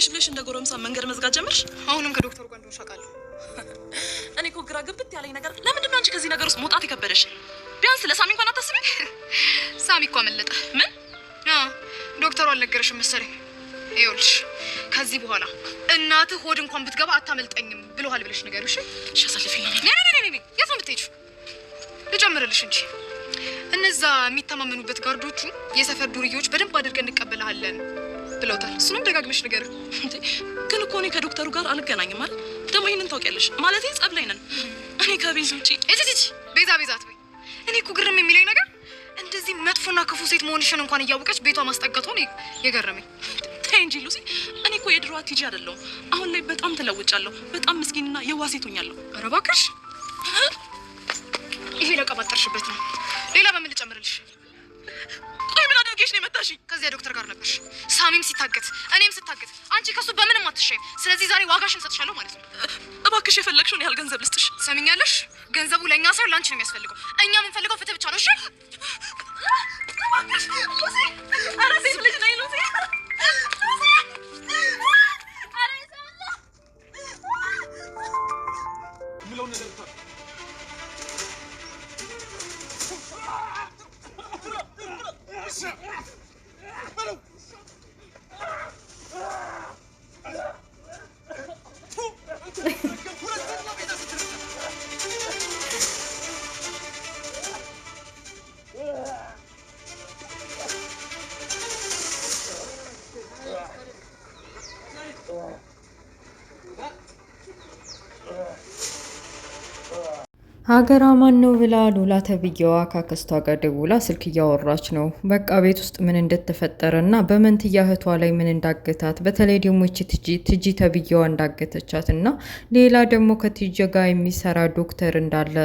ብለሽ እንደ ጎረምሳ መንገድ መዝጋት ጀመርሽ። አሁንም ከዶክተሩ ጋር እንደሆነ አውቃለሁ። እኔ እኮ ግራ ግብት ያለኝ ነገር ለምንድን ነው አንቺ ከዚህ ነገር ውስጥ መውጣት የከበደሽ? ቢያንስ ለሳሚ እንኳን አታስቢ። ሳሚ እኮ አመለጠ። ምን? ዶክተሩ አልነገረሽም መሰለኝ። ይኸውልሽ ከዚህ በኋላ እናትህ ሆድ እንኳን ብትገባ አታመልጠኝም ብለዋል ብለሽ ንገሪው። እሺ አሳልፊኝ ነው። ነይ የት ነው የምትሄጂው? ልጨምርልሽ እንጂ እነዛ የሚተማመኑበት ጋርዶቹ የሰፈር ዱርዬዎች በደንብ አድርገን እንቀበልሃለን ብለውታል። እሱንም ደጋግመሽ ንገሪው። ግን እኮ እኔ ከዶክተሩ ጋር አልገናኝም አይደል? ደግሞ ይሄንን ታውቂያለሽ። ማለቴ ጸብ ላይ ነን። እኔ ከቤዛ ውጪ ቤዛ አትበይ። እኔ እኮ ግርም የሚለኝ ነገር እንደዚህ መጥፎና ክፉ ሴት መሆንሽን እንኳን እያወቀች ቤቷ ማስጠጋቷ ነው የገረመኝ። ተይ እንጂ ሉሲ፣ እኔ እኮ የድሮዋ ቲጂ አይደለሁም። አሁን ላይ በጣም ተለውጫለሁ። በጣም ምስኪንና የዋህ ሴት ሆኛለሁ። ኧረ እባክሽ፣ ይሄ ለቀባጠርሽበት ነው። ሌላ በምን ልጨምርልሽ? ቆይ ምን አድርጌሽ ነው የመታሽኝ? ከዚያ ዶክተር ጋር ነበርሽ። ሳሚም ሲታገት እኔም ስታገት፣ አንቺ ከሱ በምንም አትሻይም። ስለዚህ ዛሬ ዋጋሽን ሰጥሻለሁ ማለት ነው። እባክሽ የፈለግሽውን ያህል ገንዘብ ልስጥሽ። ሰሚኛለሽ? ገንዘቡ ለእኛ ሳይሆን ለአንቺ ነው የሚያስፈልገው። እኛ የምንፈልገው ፍትህ ብቻ ነው። እሺ እባክሽ ሉሲ፣ ኧረ ሴት ልጅ ነኝ ሉሲ። ሀገር አማን ነው ብላ ሉላ ተብዬዋ ካክስቷ ጋር ደውላ ስልክ እያወራች ነው። በቃ ቤት ውስጥ ምን እንደተፈጠረ እና በመንትያ እህቷ ላይ ምን እንዳገታት፣ በተለይ ደግሞ ትጂ ተብዬዋ እንዳገተቻት እና ሌላ ደግሞ ከትጂ ጋር የሚሰራ ዶክተር እንዳለ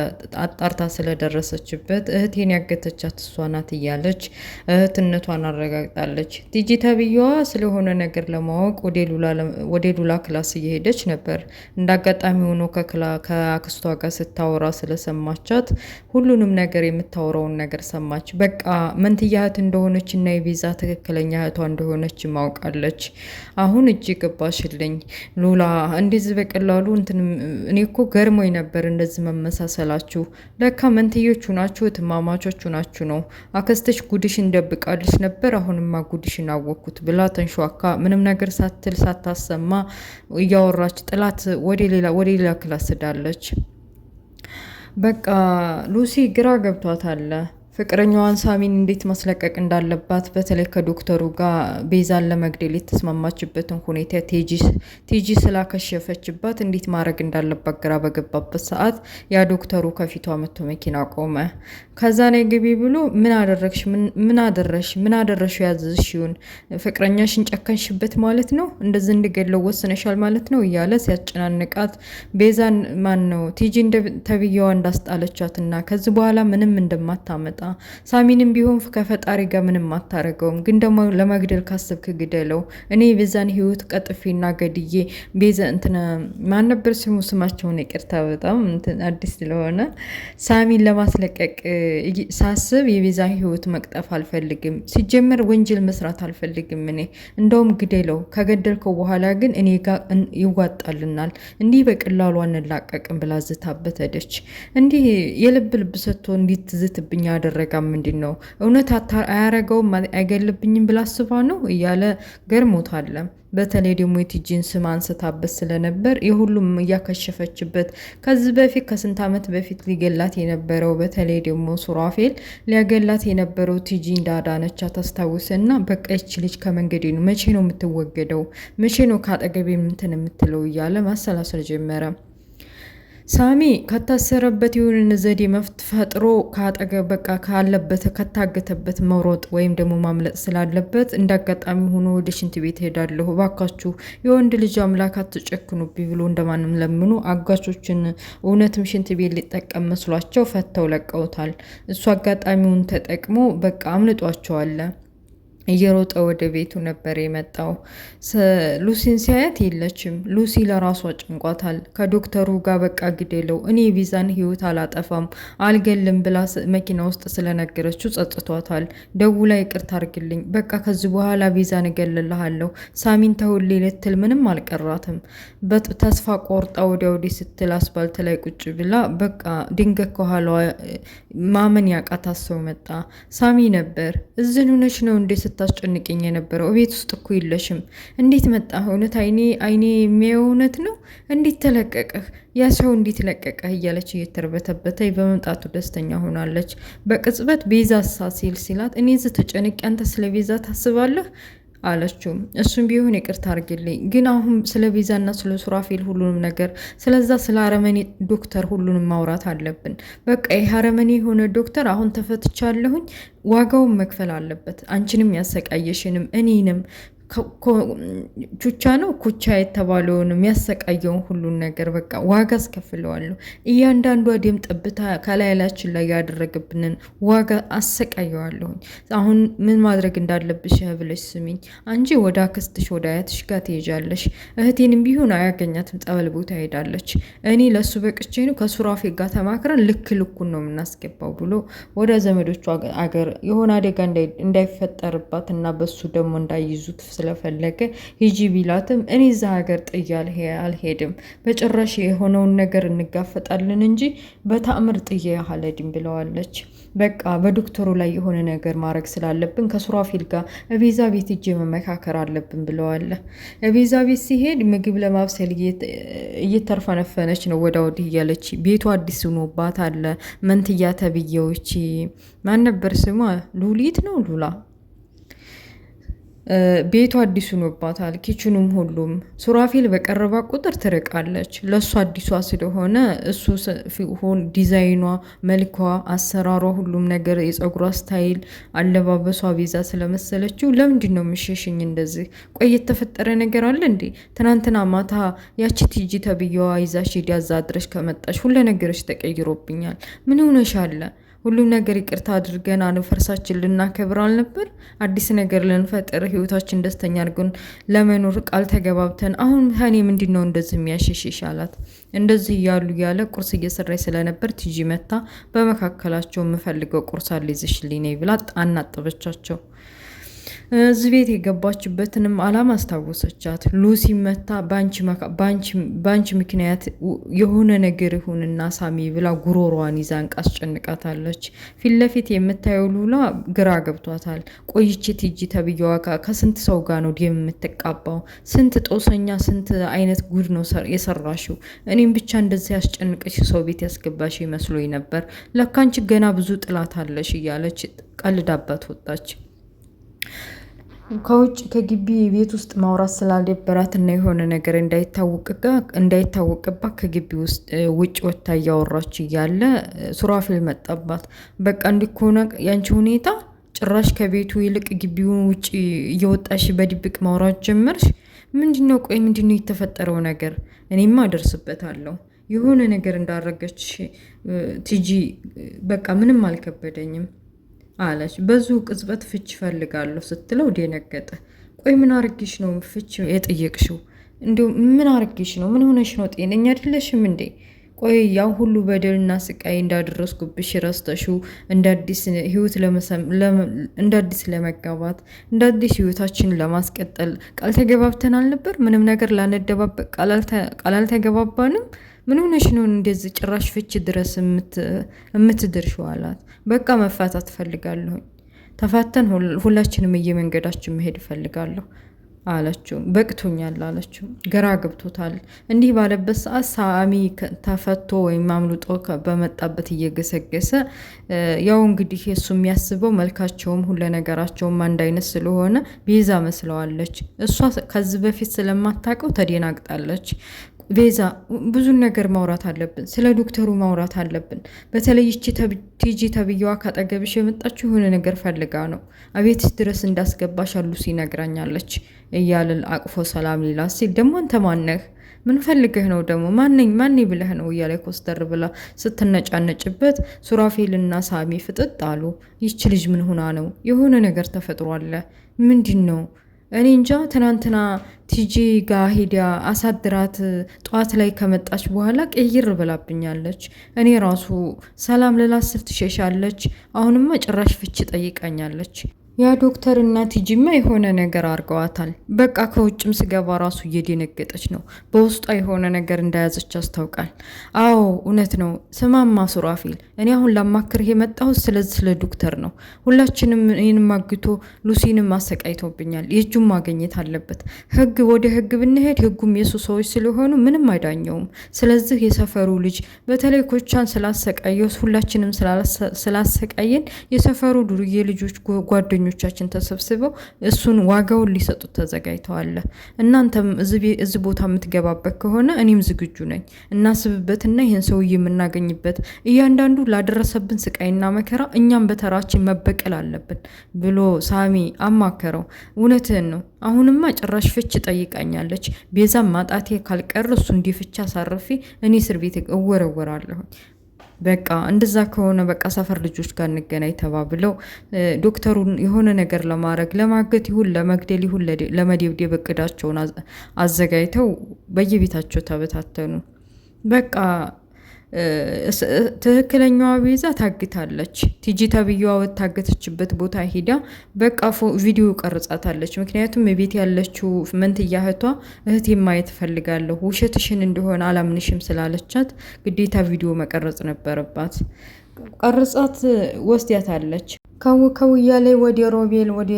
አጣርታ ስለደረሰችበት እህቴን ያገተቻት እሷ ናት እያለች እህትነቷን አረጋግጣለች። ትጂ ተብዬዋ ስለሆነ ነገር ለማወቅ ወደ ሉላ ክላስ እየሄደች ነበር። እንዳጋጣሚ ሆኖ ከአክስቷ ጋር ስታወራ ስለሰማቻት ሁሉንም ነገር የምታወራውን ነገር ሰማች። በቃ መንትያ እህት እንደሆነች እና የቤዛ ትክክለኛ እህቷ እንደሆነች ማውቃለች። አሁን እጅ ገባሽልኝ ሉላ፣ እንደዚህ በቀላሉ እኔ እኮ ገርሞኝ ነበር እንደዚህ መመሳሰላችሁ። ለካ መንትዮቹ ናችሁ፣ እህትማማቾቹ ናችሁ ነው። አክስትሽ ጉድሽን ደብቃልሽ ነበር፣ አሁንማ ጉድሽን አወቅኩት ብላ ተንሿካ ምንም ነገር ሳትል ሳታሰማ እያወራች ጥላት ወደ ሌላ ክላስ ሄዳለች። በቃ ሉሲ ግራ ገብቷታል። ፍቅረኛዋን ሳሚን እንዴት ማስለቀቅ እንዳለባት በተለይ ከዶክተሩ ጋር ቤዛን ለመግደል የተስማማችበትን ሁኔታ ቲጂ ስላከሸፈችባት እንዴት ማድረግ እንዳለባት ግራ በገባበት ሰዓት ያ ዶክተሩ ከፊቷ መጥቶ መኪና ቆመ። ከዛ ላይ ግቢ ብሎ ምን አደረሽ ያዘዝሽውን ፍቅረኛሽን ጨከንሽበት ማለት ነው፣ እንደዚህ እንድገለው ወስነሻል ማለት ነው እያለ ሲያጨናንቃት ቤዛን ቲጂ ተብዬዋ እንዳስጣለቻትና ከዚህ በኋላ ምንም እንደማታመጣ ሳሚንም ቢሆን ከፈጣሪ ጋር ምንም አታረገውም፣ ግን ደግሞ ለመግደል ካሰብክ ግደለው። እኔ ቤዛን ህይወት ቀጥፌና ገድዬ ቤዛ ማን ነበር ስማቸውን ይቅርታ፣ በጣም አዲስ ስለሆነ ሳሚን ለማስለቀቅ ሳስብ የቤዛን ህይወት መቅጠፍ አልፈልግም። ሲጀመር ወንጀል መስራት አልፈልግም። እኔ እንደውም ግደለው፣ ከገደልከው በኋላ ግን እኔ ጋር ይዋጣልናል፣ እንዲህ በቀላሉ አንላቀቅም ብላ ዝታበት ሄደች። እንዲህ የልብ ሰጥቶ እንዲት ዝትብኛ ያደረጋ ምንድን ነው? እውነት አያረገውም አይገልብኝም ብላ አስባ ነው እያለ ገርሞታል። በተለይ ደግሞ የቲጂን ስም አንስታበት ስለነበር የሁሉም እያከሸፈችበት ከዚህ በፊት ከስንት ዓመት በፊት ሊገላት የነበረው በተለይ ደግሞ ሱራፌል ሊያገላት የነበረው ቲጂ እንዳዳነቻ ታስታውስና በቃ ይች ልጅ ከመንገዴ ነው፣ መቼ ነው የምትወገደው? መቼ ነው ከአጠገቤ ምንትን የምትለው እያለ ማሰላሰል ጀመረ። ሳሚ ከታሰረበት የሆነ ዘዴ ፈጥሮ ካጠገብ በቃ ካለበት ከታገተበት መሮጥ ወይም ደግሞ ማምለጥ ስላለበት እንዳጋጣሚ ሆኖ ወደ ሽንት ቤት ሄዳለሁ፣ ባካችሁ የወንድ ልጅ አምላክ አትጨክኑብኝ ብሎ እንደማንም ለምኑ አጋቾችን እውነትም ሽንት ቤት ሊጠቀም መስሏቸው ፈተው ለቀውታል። እሱ አጋጣሚውን ተጠቅሞ በቃ አምልጧቸዋል። እየሮጠ ወደ ቤቱ ነበር የመጣው። ሉሲን ሲያያት የለችም። ሉሲ ለራሷ ጨንቋታል። ከዶክተሩ ጋር በቃ ግደለው፣ እኔ የቤዛን ህይወት አላጠፋም አልገልም ብላ መኪና ውስጥ ስለነገረችው ጸጽቷታል። ደውላ ይቅርታ አርግልኝ፣ በቃ ከዚህ በኋላ ቤዛን እገልልሃለሁ፣ ሳሚን ተውሌ ልትል ምንም አልቀራትም። ተስፋ ቆርጣ ወዲያ ወዲህ ስትል አስፋልት ላይ ቁጭ ብላ በቃ ድንገት ከኋላዋ ማመን ያቃታት ሰው መጣ። ሳሚ ነበር። እዝን ሆነች ነው እንዴ ስታስጨንቅኝ የነበረው? ቤት ውስጥ እኮ የለሽም። እንዴት መጣ? እውነት አይኔ የሚያየው እውነት ነው? እንዴት ተለቀቀህ? ያ ሰው እንዴት ለቀቀህ? እያለች እየተርበተበተ በመምጣቱ ደስተኛ ሆናለች። በቅጽበት ቤዛ ሲል ሲላት እኔ ዝ ተጨንቄ አንተ ስለ ቤዛ ታስባለህ አለችው። እሱም ቢሆን ይቅርታ አርግልኝ፣ ግን አሁን ስለ ቤዛና ስለ ሱራፌል ሁሉንም ነገር ስለዛ ስለ አረመኔ ዶክተር ሁሉንም ማውራት አለብን። በቃ ይህ አረመኔ የሆነ ዶክተር አሁን ተፈትቻለሁኝ፣ ዋጋውን መክፈል አለበት። አንቺንም ያሰቃየሽንም እኔንም ቹቻ ነው ኩቻ የተባለውን የሚያሰቃየውን ሁሉን ነገር በቃ ዋጋ አስከፍለዋለሁ። እያንዳንዷ ደም ጠብታ ከላያላችን ላይ ያደረገብንን ዋጋ አሰቃየዋለሁኝ። አሁን ምን ማድረግ እንዳለብሽ ብለሽ ስሚኝ። አንቺ ወደ አክስትሽ ወደ አያትሽ ጋር ትሄጃለሽ። እህቴንም ቢሆን አያገኛትም፣ ጠበል ቦታ ሄዳለች። እኔ ለሱ በቅቼ ነው ከሱራፌ ጋር ተማክረን ልኩን ነው የምናስገባው ብሎ ወደ ዘመዶቹ አገር የሆነ አደጋ እንዳይፈጠርባት እና በሱ ደግሞ እንዳይዙት ስለፈለገ ሂጂ ቢላትም እኔ እዛ ሀገር ጥዬ አልሄድም፣ በጭራሽ የሆነውን ነገር እንጋፈጣለን እንጂ በተአምር ጥዬ አልሄድም ብለዋለች። በቃ በዶክተሩ ላይ የሆነ ነገር ማድረግ ስላለብን ከሱራፌል ጋር ቤዛ ቤት ሂጄ መመካከር አለብን ብለዋል። ቤዛ ቤት ሲሄድ ምግብ ለማብሰል እየተርፈነፈነች ነው ወዳ ወዲህ እያለች። ቤቱ አዲስ ሆኖባት አለ። መንትያ ተብዬዎች ማን ነበር ስሟ? ሉሊት ነው ሉላ ቤቱ አዲሱ ሆኖባታል። ኪችኑም ሁሉም ሱራፌል በቀረባ ቁጥር ትርቃለች። ለእሱ አዲሷ ስለሆነ እሱ ዲዛይኗ፣ መልኳ፣ አሰራሯ፣ ሁሉም ነገር የፀጉሯ ስታይል፣ አለባበሷ ቤዛ ስለመሰለችው ለምንድን ነው የምሸሽኝ እንደዚህ? ቆይ የተፈጠረ ነገር አለ እንዴ? ትናንትና ማታ ያቺ ቲጂ ተብዬዋ ይዛሽ ሄዳ እዛ አድረሽ ከመጣሽ ሁሉ ነገሮች ተቀይሮብኛል። ምን ሆነሽ አለ? ሁሉም ነገር ይቅርታ አድርገን አንፈርሳችን ልናከብር አልነበር? አዲስ ነገር ልንፈጥር ህይወታችን ደስተኛ አድርገን ለመኖር ቃል ተገባብተን አሁን ከኔ ምንድን ነው እንደዚህ የሚያሸሽሽ አላት። እንደዚህ እያሉ ያለ ቁርስ እየሰራች ስለነበር ቲጂ መታ በመካከላቸው የምፈልገው ቁርስ አልይዝሽልኝ ነይ ብላ አናጠበቻቸው። እዚህ ቤት የገባችበትንም አላማ አስታወሰቻት። ሉሲ መታ ባንቺ ምክንያት የሆነ ነገር ይሁንና ሳሚ ብላ ጉሮሯን ይዛ አስጨንቃታለች። ፊት ለፊት የምታየው ሉላ ግራ ገብቷታል። ቆይቼ ቲጂ ተብዬዋ ከስንት ሰው ጋር ነው ደም የምትቃባው? ስንት ጦሰኛ፣ ስንት አይነት ጉድ ነው የሰራሽው? እኔም ብቻ እንደዚህ ያስጨንቀሽ ሰው ቤት ያስገባሽ መስሎኝ ነበር። ለካንቺ ገና ብዙ ጥላት አለሽ እያለች ቀልዳባት ወጣች። ከውጭ ከግቢ ቤት ውስጥ ማውራት ስላልደበራት እና የሆነ ነገር እንዳይታወቅባት ከግቢ ውስጥ ውጭ ወጥታ እያወራች እያለ ሱራፌል መጣባት። በቃ እንዲኮነ ያንቺ ሁኔታ ጭራሽ ከቤቱ ይልቅ ግቢውን ውጭ እየወጣሽ በድብቅ ማውራት ጀመርሽ። ምንድነው? ቆይ ምንድነው የተፈጠረው ነገር? እኔማ አደርስበታለሁ። የሆነ ነገር እንዳረገች ቲጂ በቃ ምንም አልከበደኝም አለች። በዙ ቅጽበት ፍች ፈልጋለሁ ስትለው ደነገጠ። ቆይ ምን አርግሽ ነው ፍች የጠየቅሽው? እንዲሁ ምን አርግሽ ነው? ምን ሆነሽ ነው? ጤነኛ አይደለሽም እንዴ? ቆይ ያው ሁሉ በደልና ስቃይ እንዳደረስኩብሽ ረስተሽው እንደ አዲስ ህይወት እንደ አዲስ ለመጋባት እንደ አዲስ ህይወታችንን ለማስቀጠል ቃል ተገባብተን አልነበር? ምንም ነገር ላንደባበቅ ቃል አልተገባባንም? ምን ሆነሽ ነው እንደዚህ ጭራሽ ፍች ድረስ የምትደርሺው አላት። በቃ መፋታት ፈልጋለሁ፣ ተፋተን ሁላችንም እየመንገዳችን መሄድ ፈልጋለሁ አለችው። በቅቶኛል አለችው። ግራ ገብቶታል። እንዲህ ባለበት ሰዓት ሳሚ ተፈቶ ወይም አምልጦ በመጣበት እየገሰገሰ ያው እንግዲህ እሱ የሚያስበው መልካቸውም ሁለ ነገራቸውም አንድ አይነት ስለሆነ ቤዛ መስለዋለች። እሷ ከዚህ በፊት ስለማታውቀው ተደናግጣለች። ቤዛ ብዙ ነገር ማውራት አለብን፣ ስለ ዶክተሩ ማውራት አለብን። በተለይ ይቺ ቲጂ ተብዬዋ ካጠገብሽ የመጣችው የሆነ ነገር ፈልጋ ነው። አቤትሽ ድረስ እንዳስገባሽ ሉሲ ነግራኛለች እያለ አቅፎ ሰላም ሊላ ሲል ደግሞ አንተ ማነህ? ምን ፈልገህ ነው ደግሞ? ማን ብለህ ነው እያለ ኮስተር ብላ ስትነጫነጭበት ሱራፌልና ሳሚ ፍጥጥ አሉ። ይች ልጅ ምን ሆና ነው? የሆነ ነገር ተፈጥሯል ምንድነው? እኔ እንጃ። ትናንትና ቲጂ ጋር ሄዳ አሳድራት ጠዋት ላይ ከመጣች በኋላ ቀይር ብላብኛለች። እኔ ራሱ ሰላም ልላስል ትሸሻለች። አሁንማ ጭራሽ ፍቺ ጠይቃኛለች። ያ ዶክተር እና ቲጂማ የሆነ ነገር አድርገዋታል። በቃ ከውጭም ስገባ ራሱ እየደነገጠች ነው። በውስጧ የሆነ ነገር እንደያዘች ያስታውቃል። አዎ እውነት ነው። ስማማ ሱራፊል፣ እኔ አሁን ላማክርህ የመጣሁት ስለዚህ ስለ ዶክተር ነው። ሁላችንም እኔንም አግቶ ሉሲንም አሰቃይቶብኛል። የእጁም ማግኘት አለበት። ህግ ወደ ህግ ብንሄድ ህጉም የሱ ሰዎች ስለሆኑ ምንም አይዳኘውም። ስለዚህ የሰፈሩ ልጅ በተለይ ኮቻን ስላሰቃየው ሁላችንም ስላሰቃየን የሰፈሩ ዱርዬ ልጆች ጓደኞቻችን ተሰብስበው እሱን ዋጋውን ሊሰጡት ተዘጋጅተዋል። እናንተም እዚህ ቦታ የምትገባበት ከሆነ እኔም ዝግጁ ነኝ። እናስብበትና ይህን ሰውዬ የምናገኝበት እያንዳንዱ ላደረሰብን ስቃይና መከራ እኛም በተራችን መበቀል አለብን ብሎ ሳሚ አማከረው። እውነትህን ነው። አሁንማ ጭራሽ ፍች ጠይቃኛለች። ቤዛም ማጣቴ ካልቀር እሱ እንዲፍቻ አሳርፌ እኔ እስር ቤት እወረወራለሁ። በቃ እንደዛ ከሆነ በቃ ሰፈር ልጆች ጋር እንገናኝ ተባብለው ዶክተሩን የሆነ ነገር ለማገት ይሁን ለመግደል ይሁን ለመደብደብ እቅዳቸውን አዘጋጅተው በየቤታቸው ተበታተኑ። በቃ ትክክለኛዋ ቤዛ ታግታለች። ቲጂ ተብዬዋ ወታገተችበት ቦታ ሄዳ በቃ ቪዲዮ ቀርጻታለች። ምክንያቱም ቤት ያለችው መንትያ እህቴ ማየት እፈልጋለሁ፣ ውሸትሽን እንደሆነ አላምንሽም ስላለቻት ግዴታ ቪዲዮ መቀረጽ ነበረባት። ቀርጻት ወስዳታለች። ከውያ ላይ ወደ ሮቤል ወደ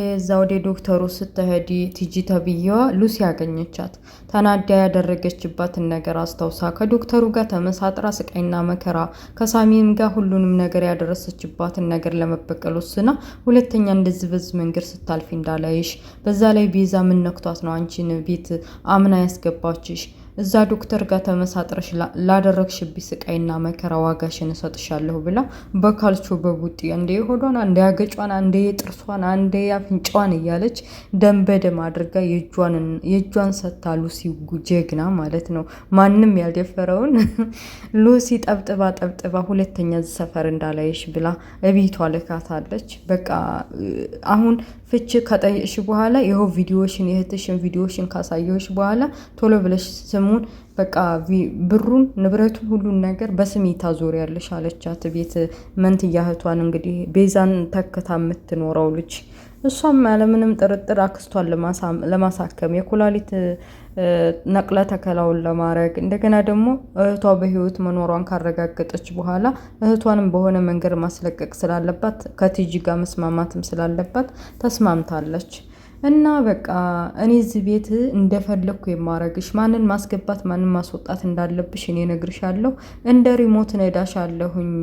ዶክተሩ ስትሄድ ቲጂ ተብዬዋ ሉሲ ያገኘቻት። ተናዳ ያደረገችባትን ነገር አስታውሳ ከዶክተሩ ጋር ተመሳጥራ ስቃይና መከራ ከሳሚም ጋር ሁሉንም ነገር ያደረሰችባትን ነገር ለመበቀል ወስና ሁለተኛ እንደዚህ በዚህ መንገድ ስታልፊ እንዳላይሽ። በዛ ላይ ቤዛ ምን ነክቷት ነው አንቺን ቤት አምና ያስገባችሽ? እዛ ዶክተር ጋር ተመሳጥረሽ ላደረግሽብኝ ስቃይና መከራ ዋጋሽን እሰጥሻለሁ ብላ በካልቾ በቡጢ እንደ ሆዷን እንደ ያገጯን እንደ ጥርሷን እንደ አፍንጫዋን እያለች ደም በደም አድርጋ የእጇን ሰታ ሉሲ ጀግና ማለት ነው። ማንም ያልደፈረውን ሉሲ ጠብጥባ ሁለተኛ ሰፈር እንዳላይሽ ብላ እቤቷ ልካታለች። በቃ አሁን ፍች ከጠየቅሽ በኋላ ይኸው ቪዲዮሽን የእህትሽን ቪዲዮሽን ካሳየሁሽ በኋላ ቶሎ ብለሽ ስሙን በቃ ብሩን ንብረቱን ሁሉን ነገር በስሜ ታዞሪያለሽ አለቻት። ቤት መንትያ እህቷን እንግዲህ ቤዛን ተክታ የምትኖረው ልጅ እሷም ያለምንም ጥርጥር አክስቷን ለማሳከም የኩላሊት ነቅለ ተከላውን ለማድረግ እንደገና ደግሞ እህቷ በህይወት መኖሯን ካረጋገጠች በኋላ እህቷንም በሆነ መንገድ ማስለቀቅ ስላለባት ከቲጂ ጋር መስማማትም ስላለባት ተስማምታለች። እና በቃ እኔ እዚህ ቤት እንደፈለኩ የማረግሽ ማንን ማስገባት ማንን ማስወጣት እንዳለብሽ እኔ ነግርሻለሁ፣ እንደ ሪሞት ነዳሻለሁኝ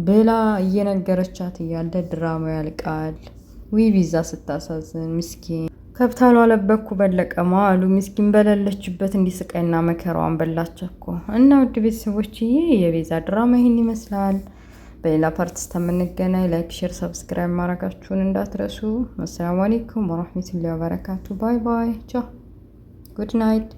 ብላ እየነገረቻት እያለ ድራማው ያልቃል። ቪዛ ስታሳዝን ምስኪን ከብታሏ ለበኩ በለቀማ አሉ። ምስኪን በሌለችበት እንዲስቃይና መከራዋን በላቸኮ። እና ውድ ቤተሰቦችዬ የቤዛ ድራማ ይህን ይመስላል። በሌላ ፓርት እስከምንገናኝ ላይክ፣ ሼር፣ ሰብስክራይብ ማድረጋችሁን እንዳትረሱ። አሰላሙ አለይኩም ወራህመቱላሂ ወበረካቱ። ባይ ባይ። ቻው። ጉድ ናይት